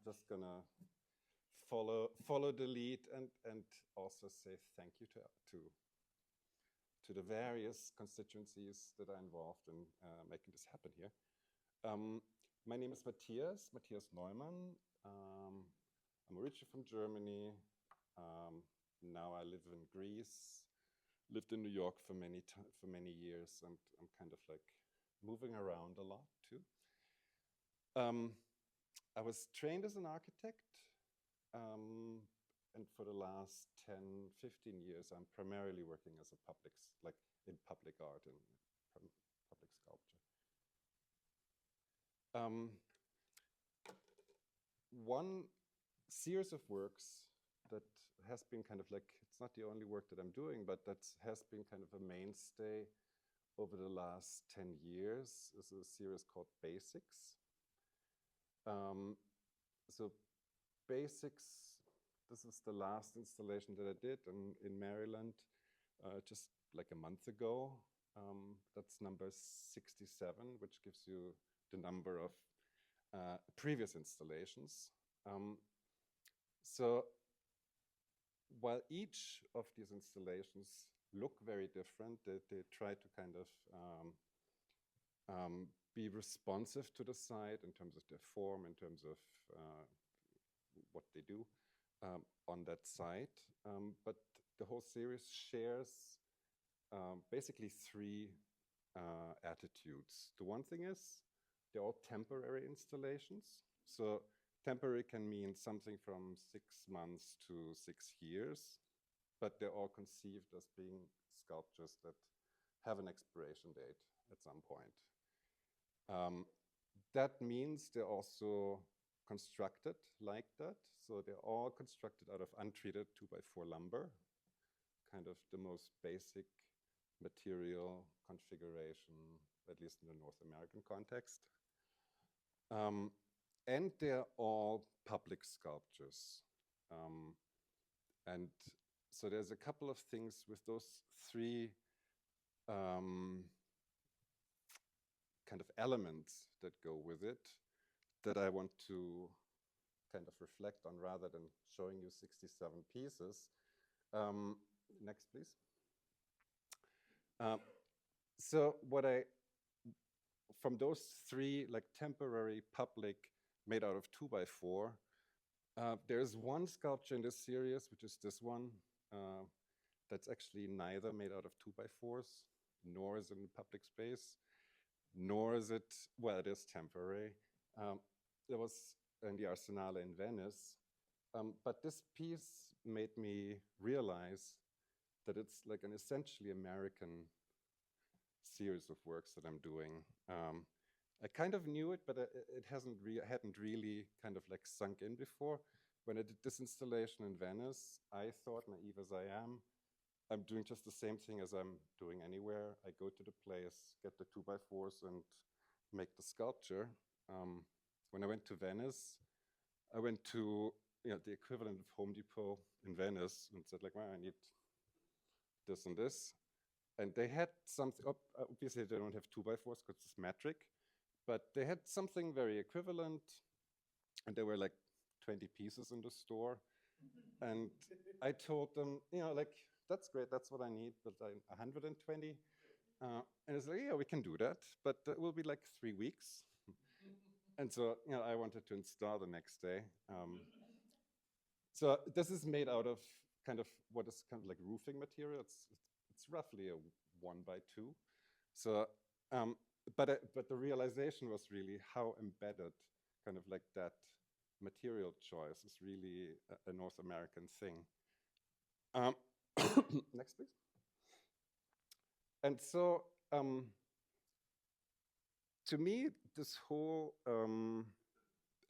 just gonna follow the lead and also say thank you to the various constituencies that are involved in making this happen here. My name is Matthias Neumann. I'm originally from Germany. Now I live in Greece. Lived in New York for many years, and I'm kind of like moving around a lot too. I was trained as an architect, and for the last 10, 15 years, I'm primarily working as a in public art and public sculpture. One series of works that has been kind of like, it's not the only work that I'm doing, but that has been kind of a mainstay over the last 10 years is a series called Basics. So Basics, this is the last installation that I did in Maryland just like a month ago. That's number 67, which gives you the number of previous installations. So while each of these installations look very different, they try to kind of be responsive to the site in terms of their form, in terms of what they do on that site. But the whole series shares basically three attitudes. The one thing is they're all temporary installations. So temporary can mean something from 6 months to 6 years, but they're all conceived as being sculptures that have an expiration date at some point. That means they're also constructed like that. So they're all constructed out of untreated 2x4 lumber, kind of the most basic material configuration, at least in the North American context. And they're all public sculptures. And so there's a couple of things with those three kind of elements that go with it that I want to kind of reflect on rather than showing you 67 pieces. Next, please. So from those three like temporary public made out of 2x4, there's one sculpture in this series, which is this one, that's actually neither made out of 2x4s, nor is it in public space, nor is it, well, it is temporary. There was in the Arsenale in Venice, but this piece made me realize that it's like an essentially American series of works that I'm doing. I kind of knew it, but it hadn't really kind of like sunk in before. When I did this installation in Venice, I thought, naive as I am, I'm doing just the same thing as I'm doing anywhere. I go to the place, get the 2x4s and make the sculpture. When I went to Venice, I went to the equivalent of Home Depot in Venice and said like, well, I need this and this. And they had something, obviously they don't have 2x4s because it's metric, but they had something very equivalent. And there were like 20 pieces in the store. And I told them, like, that's great, that's what I need, but 120. And it's like, yeah, we can do that, but it will be like 3 weeks. And so, I wanted to install the next day. So this is made out of kind of what is kind of like roofing material. It's roughly a 1x2. So, but the realization was really how embedded kind of like that material choice is really a North American thing. Next, please. And so, to me, this whole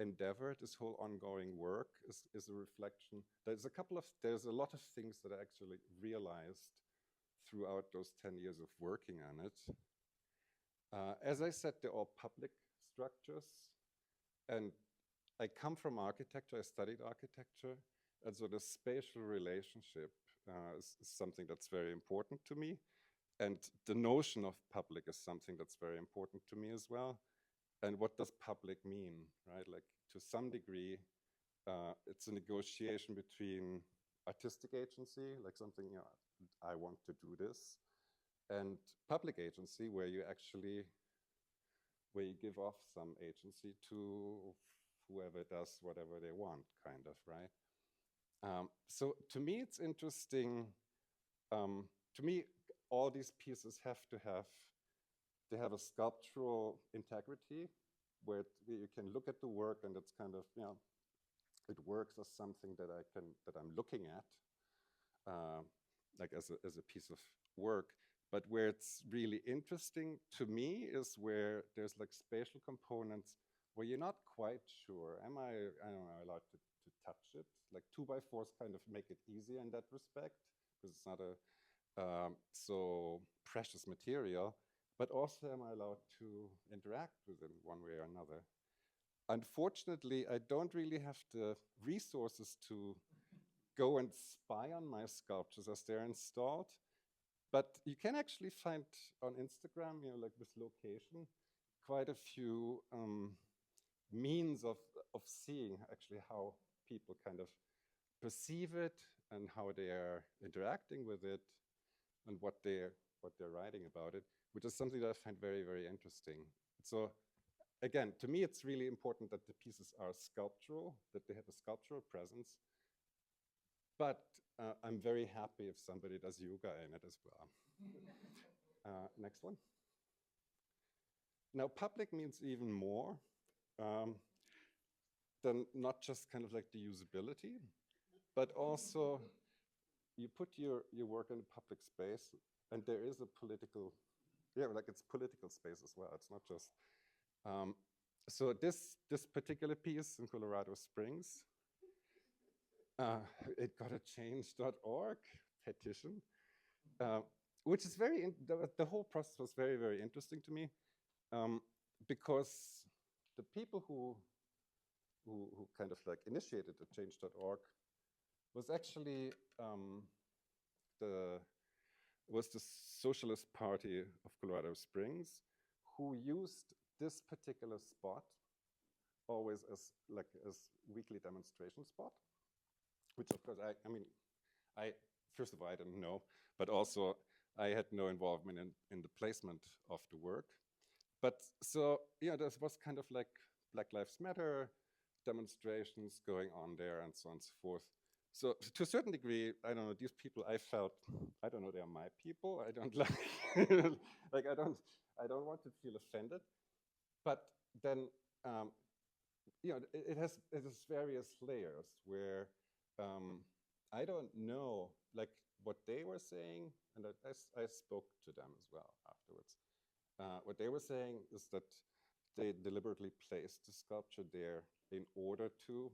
endeavor, this whole ongoing work is a reflection. There's a lot of things that I actually realized throughout those 10 years of working on it. As I said, they're all public structures. And I come from architecture, I studied architecture. And so the spatial relationship is something that's very important to me. And the notion of public is something that's very important to me as well. And what does public mean, right? Like to some degree, it's a negotiation between artistic agency, like something, I want to do this, and public agency, where you give off some agency to whoever does whatever they want, kind of, right? So to me, it's interesting. To me, all these pieces have to have a sculptural integrity, where you can look at the work and it's kind of, it works as something that I'm looking at, like as a piece of work. But where it's really interesting to me is where there's like spatial components where you're not quite sure, am I don't know, allowed to touch it? Like 2x4s kind of make it easier in that respect, because it's not a so precious material, but also am I allowed to interact with it one way or another? Unfortunately, I don't really have the resources to go and spy on my sculptures as they're installed. But you can actually find on Instagram, like this location, quite a few means of seeing actually how people kind of perceive it and how they are interacting with it and what they're writing about it, which is something that I find very, very interesting. So again, to me, it's really important that the pieces are sculptural, that they have a sculptural presence. But I'm very happy if somebody does yoga in it as well. Next one. Now, public means even more than not just kind of like the usability, but also you put your work in a public space, and there is a political, like it's political space as well. It's not just. So this particular piece in Colorado Springs, it got a change.org petition, which is the whole process was very, very interesting to me, because the people who kind of like initiated the change.org was actually the Socialist Party of Colorado Springs, who used this particular spot always as weekly demonstration spot, which of course I first of all I didn't know, but also I had no involvement in the placement of the work. But so there was kind of like Black Lives Matter demonstrations going on there and so on and so forth. So to a certain degree, I don't know, these people, I felt, I don't know, they're my people. I don't like, I don't want to feel offended. But then, it has various layers where I don't know, like what they were saying, and I spoke to them as well afterwards. What they were saying is that they deliberately placed the sculpture there in order to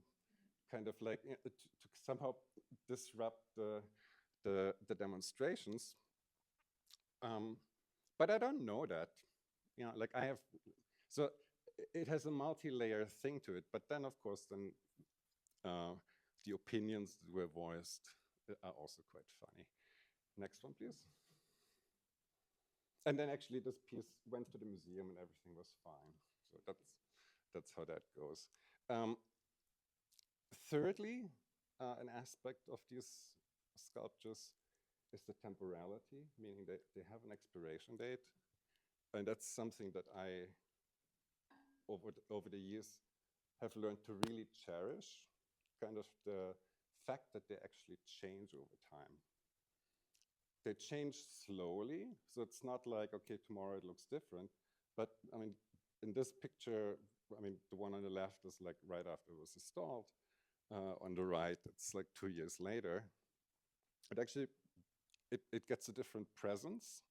kind of like to somehow disrupt the demonstrations. But I don't know that. Like I have, so it has a multi-layer thing to it. But then, of course, then the opinions that were voiced are also quite funny. Next one, please. And then actually this piece went to the museum and everything was fine. So that's how that goes. Thirdly, an aspect of these sculptures is the temporality, meaning that they have an expiration date. And that's something that I, over the years, have learned to really cherish, kind of the fact that they actually change over time. They change slowly, so it's not like, okay, tomorrow it looks different. But I mean, in this picture, I mean, the one on the left is like right after it was installed. On the right, it's like 2 years later. It actually, it gets a different presence,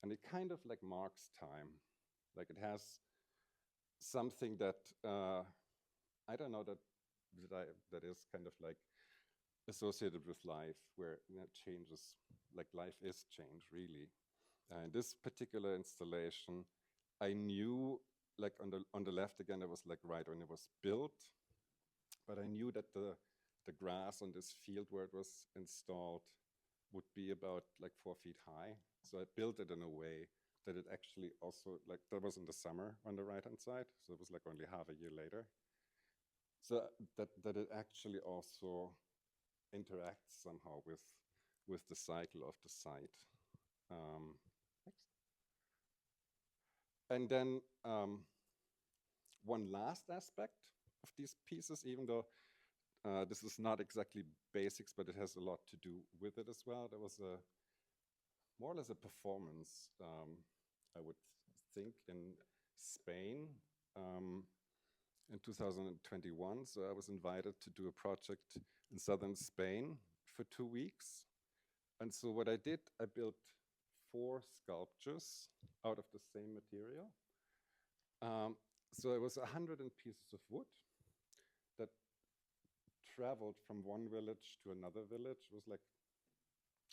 and it kind of like marks time. Like it has something that, I don't know, that is kind of like associated with life, where changes, like life is change, really. And this particular installation, I knew, like on the left again, it was like right when it was built, but I knew that the grass on this field where it was installed would be about like 4 feet high. So I built it in a way that it actually also, like that was in the summer on the right-hand side, so it was like only half a year later. so that it actually also interacts somehow with the cycle of the site. Next. And then one last aspect of these pieces, even though this is not exactly basics, but it has a lot to do with it as well. There was a more or less a performance, I would think, in Spain in 2021. So I was invited to do a project in southern Spain for 2 weeks. And so what I did, I built 4 sculptures out of the same material. So it was 100 pieces of wood that traveled from one village to another village. It was like,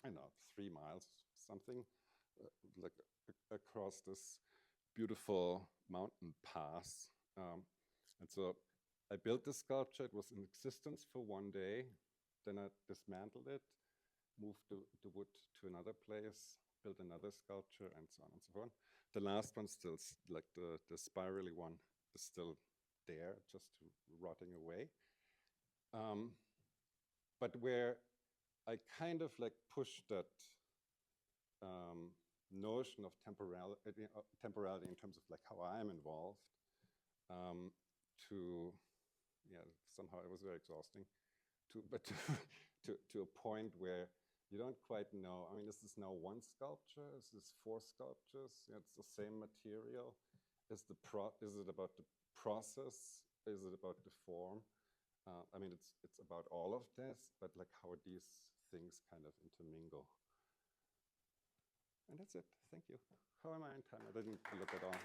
I don't know, 3 miles, something, like across this beautiful mountain pass. And so I built this sculpture. It was in existence for 1 day. Then I dismantled it, moved the wood to another place, built another sculpture, and so on and so on. The last one still, like the spirally one, is still there, just rotting away. But where I kind of like pushed that notion of temporality in terms of like how I am involved to, yeah, somehow it was very exhausting, to a point where you don't quite know. I mean, is this now 1 sculpture? Is this 4 sculptures? Yeah, it's the same material. Is it about the process? Is it about the form? I mean, it's about all of this, but like how these things kind of intermingle. And that's it. Thank you. How am I in time? I didn't look at all.